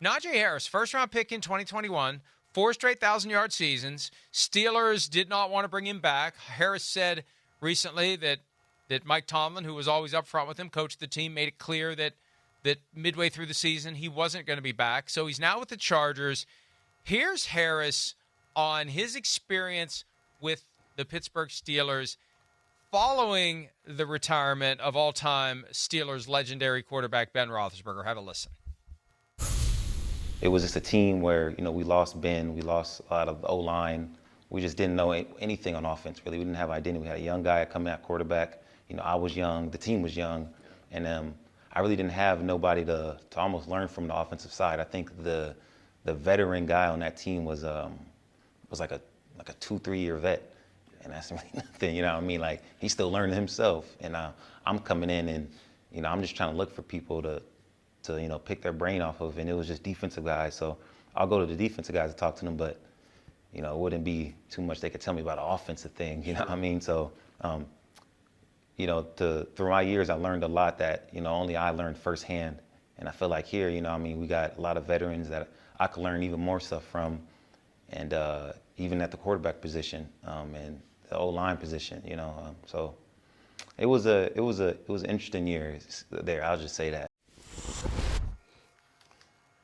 Najee Harris, first-round pick in 2021, 4 straight 1,000-yard seasons. Steelers did not want to bring him back. Harris said recently that Mike Tomlin, who was always up front with him, coached the team, made it clear that midway through the season he wasn't going to be back. So he's now with the Chargers. Here's Harris on his experience with the Pittsburgh Steelers following the retirement of all-time Steelers legendary quarterback Ben Roethlisberger. Have a listen. It was just a team where, we lost Ben, we lost a lot of the O-line. We just didn't know anything on offense, really. We didn't have identity. We had a young guy coming at quarterback. I was young, the team was young, and I really didn't have nobody to almost learn from the offensive side. I think the veteran guy on that team was like a 2-3 year vet, and that's really nothing. You know what I mean? Like, he's still learning himself, and I'm coming in and I'm just trying to look for people to pick their brain off of, and it was just defensive guys. So I'll go to the defensive guys to talk to them, but it wouldn't be too much they could tell me about an offensive thing. You know what I mean? So. Through my years, I learned a lot that, only I learned firsthand. And I feel like here, we got a lot of veterans that I could learn even more stuff from. And even at the quarterback position and the O-line position, so it was an interesting year there. I'll just say that.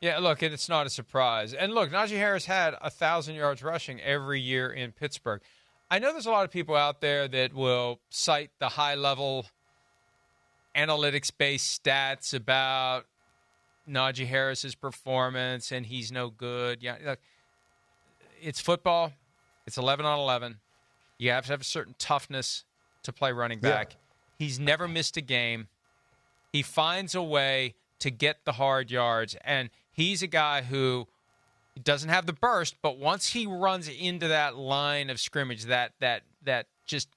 Yeah, look, it's not a surprise. And look, Najee Harris had 1,000 yards rushing every year in Pittsburgh. I know there's a lot of people out there that will cite the high-level analytics-based stats about Najee Harris's performance and he's no good. Yeah, look, it's football. It's 11 on 11. You have to have a certain toughness to play running back. Yeah. He's never missed a game. He finds a way to get the hard yards, and he's a guy who doesn't have the burst, but once he runs into that line of scrimmage, that just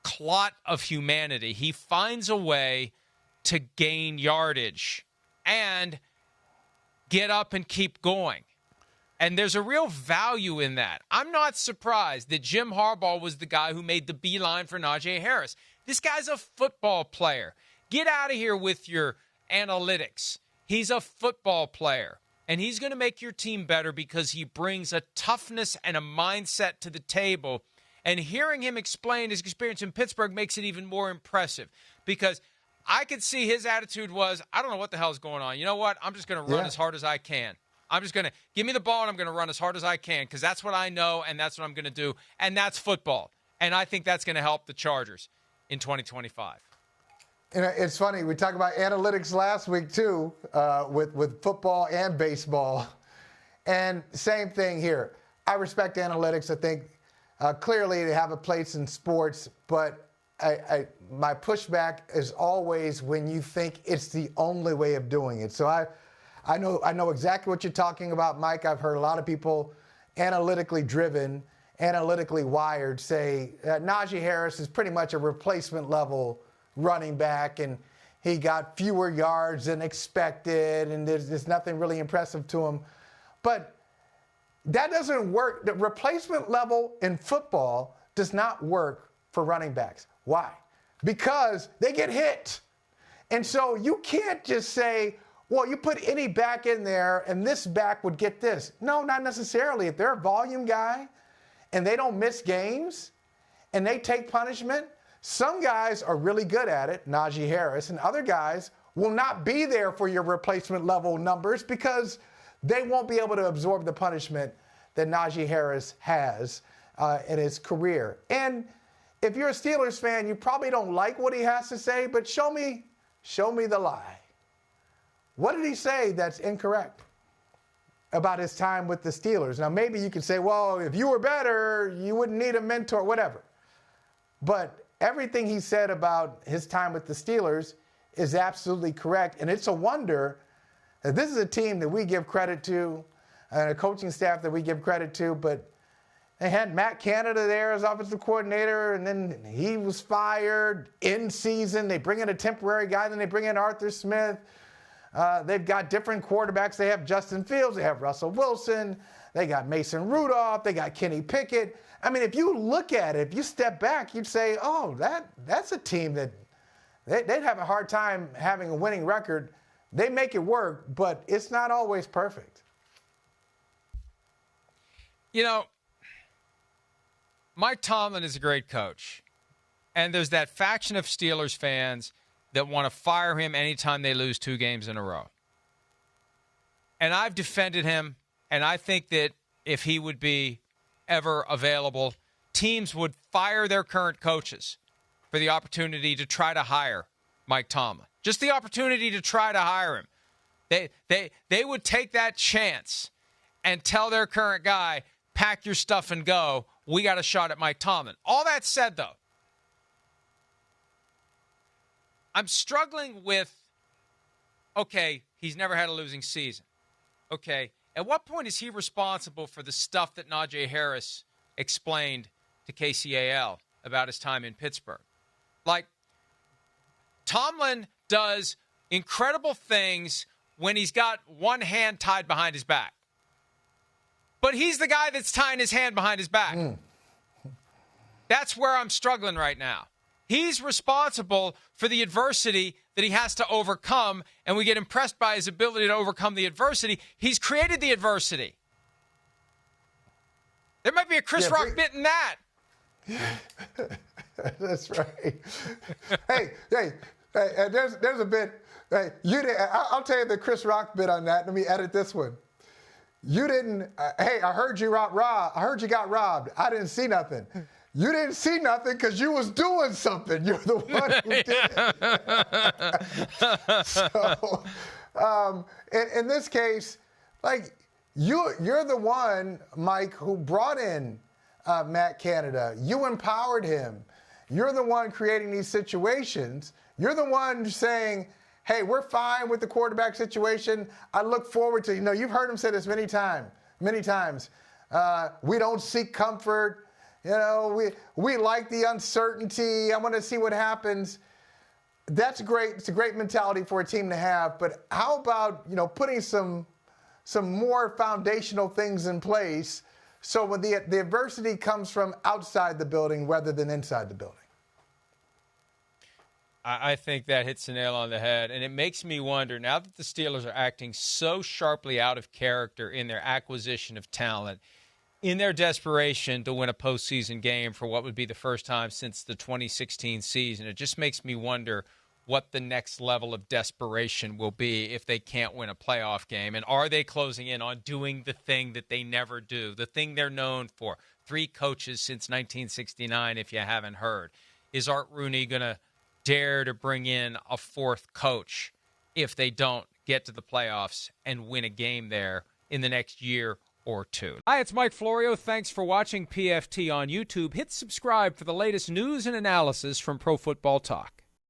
clot of humanity, he finds a way to gain yardage and get up and keep going. And there's a real value in that. I'm not surprised that Jim Harbaugh was the guy who made the beeline for Najee Harris. This guy's a football player. Get out of here with your analytics. He's a football player. And he's going to make your team better because he brings a toughness and a mindset to the table. And hearing him explain his experience in Pittsburgh makes it even more impressive. Because I could see his attitude was, I don't know what the hell's going on. You know what? I'm just going to run as hard as I can. I'm just going to give me the ball and I'm going to run as hard as I can because that's what I know and that's what I'm going to do. And that's football. And I think that's going to help the Chargers in 2025. It's funny, we talked about analytics last week, too, with football and baseball. And same thing here. I respect analytics. I think clearly they have a place in sports, but my pushback is always when you think it's the only way of doing it. So I know exactly what you're talking about, Mike. I've heard a lot of people analytically driven, analytically wired say Najee Harris is pretty much a replacement level running back, and he got fewer yards than expected, and there's nothing really impressive to him. But that doesn't work. The replacement level in football does not work for running backs. Why? Because they get hit. And so you can't just say, well, you put any back in there, and this back would get this. No, not necessarily. If they're a volume guy, and they don't miss games, and they take punishment, some guys are really good at it, Najee Harris, and other guys will not be there for your replacement level numbers because they won't be able to absorb the punishment that Najee Harris has in his career. And if you're a Steelers fan, you probably don't like what he has to say, but show me the lie. What did he say that's incorrect about his time with the Steelers? Now, maybe you could say, well, if you were better, you wouldn't need a mentor, whatever. But everything he said about his time with the Steelers is absolutely correct. And it's a wonder that this is a team that we give credit to and a coaching staff that we give credit to. But they had Matt Canada there as offensive coordinator, and then he was fired in season. They bring in a temporary guy, then they bring in Arthur Smith. They've got different quarterbacks. They have Justin Fields. They have Russell Wilson. They got Mason Rudolph. They got Kenny Pickett. I mean, if you look at it, if you step back, you'd say, oh, that's a team that they'd have a hard time having a winning record They make it work, but it's not always perfect. You know, Mike Tomlin is a great coach. And there's that faction of Steelers fans that want to fire him anytime they lose 2 games in a row. And I've defended him, and I think that if he would be ever available, teams would fire their current coaches for the opportunity to try to hire Mike Tomlin. Just the opportunity to try to hire him. They would take that chance and tell their current guy, pack your stuff and go. We got a shot at Mike Tomlin. All that said, though, I'm struggling with, okay, he's never had a losing season. Okay, at what point is he responsible for the stuff that Najee Harris explained to KCAL about his time in Pittsburgh? Like, Tomlin does incredible things when he's got one hand tied behind his back. But he's the guy that's tying his hand behind his back. That's where I'm struggling right now. He's responsible for the adversity that he has to overcome, and we get impressed by his ability to overcome the adversity. He's created the adversity. There might be a Chris Rock bit in that. That's right. hey, there's a bit. Hey, I'll tell you the Chris Rock bit on that. Let me edit this one. You didn't. Hey, I heard you got robbed. I didn't see nothing. You didn't see nothing because you was doing something. You're the one who did it. So, in this case, like you're the one, Mike, who brought in Matt Canada. You empowered him. You're the one creating these situations. You're the one saying, hey, we're fine with the quarterback situation. I look forward to, you've heard him say this many times. We don't seek comfort. We like the uncertainty. I want to see what happens. That's great. It's a great mentality for a team to have. But how about, putting some more foundational things in place so when the adversity comes from outside the building rather than inside the building? I think that hits the nail on the head. And it makes me wonder, now that the Steelers are acting so sharply out of character in their acquisition of talent, in their desperation to win a postseason game for what would be the first time since the 2016 season, it just makes me wonder what the next level of desperation will be if they can't win a playoff game. And are they closing in on doing the thing that they never do, the thing they're known for? 3 coaches since 1969, if you haven't heard. Is Art Rooney going to dare to bring in a 4th coach if they don't get to the playoffs and win a game there in the next year or 2? Hi, it's Mike Florio. Thanks for watching PFT on YouTube. Hit subscribe for the latest news and analysis from Pro Football Talk.